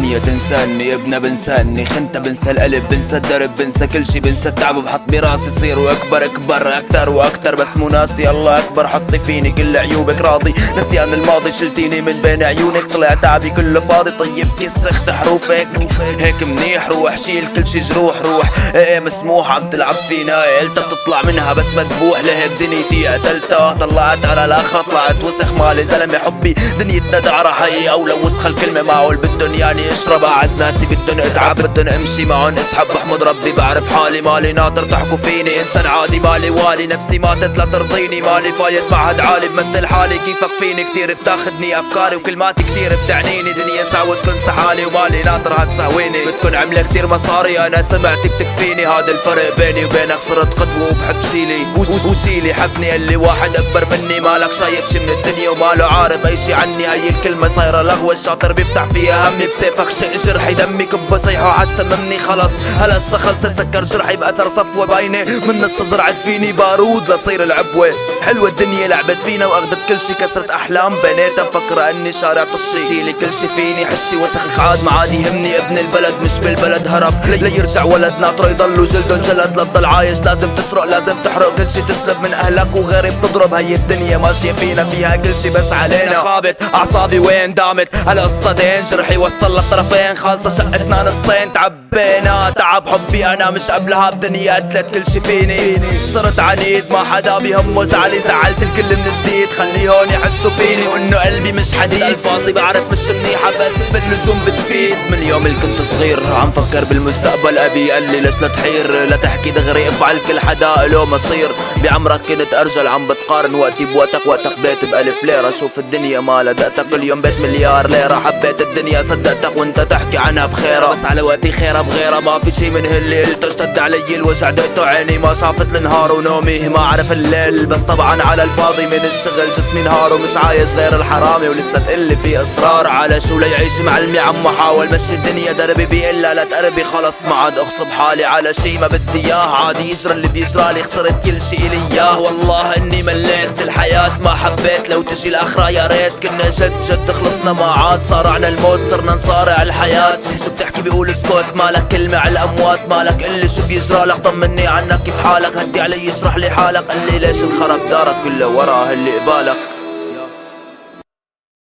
الدنيا تنساني، ابنها بنساني، خنتها بنسى القلب، بنسى الدرب، بنسى كل شي، بنسى التعب، وبحط براسي صير واكبر اكبر اكتر واكتر، بس مو ناسي الله اكبر. حطي فيني كل عيوبك راضي، نسيان الماضي شلتيني من بين عيونك، طلع تعبي كله فاضي، طيبتي السخت حروفك هيك منيح. روح شيل كل شي جروح، روح ايه مسموح، عم تلعب فينا قلتها بتطلع منها بس مذبوح، لهيك دنيتي قتلتها، طلعت على الاخرة طلعت وسخ، مالي زلمة حبي دنيتنا دعرة حقيقة، ولو وسخ الكلمة معقول بدن يعني اشرب. اعز ناسي بدن اتعب، بدن امشي معن اسحب، بحمد ربي بعرف حالي، مالي ناطر تحكوا فيني انسان عادي، مالي والي نفسي ماتت لا ترضيني، مالي فايت معهد عالي بمثل حالي، كيفك فيني كتير بتاخدني افكاري، وكلماتي كتير بتعنيني، دنيا ساوتكن سحالي ومالي ناطر هتساويني، بدكن عملة كتير مصاري انا سمعت بتكفيني، هذا الفرق بيني وبينك صرت قدوة وبحب شيلي وشيلي، حبني اللي واحد اكبر مني، مالك شايف شي من الدنيا وماله عارف اي شي عني، هي الكلمة صايرة لغوة، الشاطر بيفتح فيها همي بسيفك شق جرحي، دمي كبه صيحه عاش سممني خلص، هلا هسه خلصت سكر جرحي باثر صفوة باينة، من نص زرعت فيني بارود لصير العبوة، حلوة الدنيا لعبت فينا واخدت كل شي، كسرت احلام بنيتها فكرة اني شارع طشي، شيلي كل شي فيني حشي وسخك عاد ما عاد يهمني، ابن البلد مش بالبلد هرب، ليرجع ولد ناطره يضلوا جلده انجلد، لتضل عايش لازم تسرق لازم تحرق كل شي، تسلب من اهلك وغيري بتضرب، هي الدنيا ماشية فينا فيها كل شي بس علينا خابت، اعصابي وين دامت هالقصتين، جرحي وصل للطرفين، خالصة شقتنا نصين، تعبينا تعب حبي انا مش قبلها بدنيا قتلت كل شي فيني، صرت عنيد ما حدا بيهمه زعلي، زعلت الكل من جديد، خلي هون يحسوا فيني وانه قلبي مش حديد، الفاظي بعرف مش منيحة بس باللزوم بتفيد، من يوم اللي كنت صغير عم فكر بالمستقبل، ابي قال لي ليش لا تحير لا تحكي دغري، افعل كل حدا له مصير، بعمرك كنت ارجل عم بتقارن وقتي بوقتك، وقتك بيت بألف ليرة، شوف الدنيا ما لدقتك، كل يوم بيت مليار ليرة، حبيت الدنيا صدقتك وانت تحكي عنها بخيرة، بس على وقتي خيرة بغيرة، ما في شي من هاللي قلته، اشتد علي الوجع دقته عيني ما شافت النهار، ونومي ما عرف الليل، بس طبعا على الفاضي من الشغل جسمي نهار، ومش عايش غير الحرامي، ولسه تقلي في اصرار على شو ليعيش معلمي، عم حاول مشي الدنيا دربي بيقلا لا تقربي، خلص ما عاد اغصب حالي على شي ما بدي اياه، عادي يجرى اللي بيجرالي، خسرت كل شي الي اياه، والله اني مليت الحياة ما حبيت، لو تجي الاخرة يا ريت كنا جد جد خلصنا ما عاد صارعنا الموت، صرنا نصارع الحياة، شو بتحكي بيقول اسكت، مالك كلمة على الاموات، مالك قلي شو بيجرالك، طمني عنك كيف حالك، هدي علي اشرح لي حالك، قال لي ليش انخرب دارك كله وراه اللي قبالك.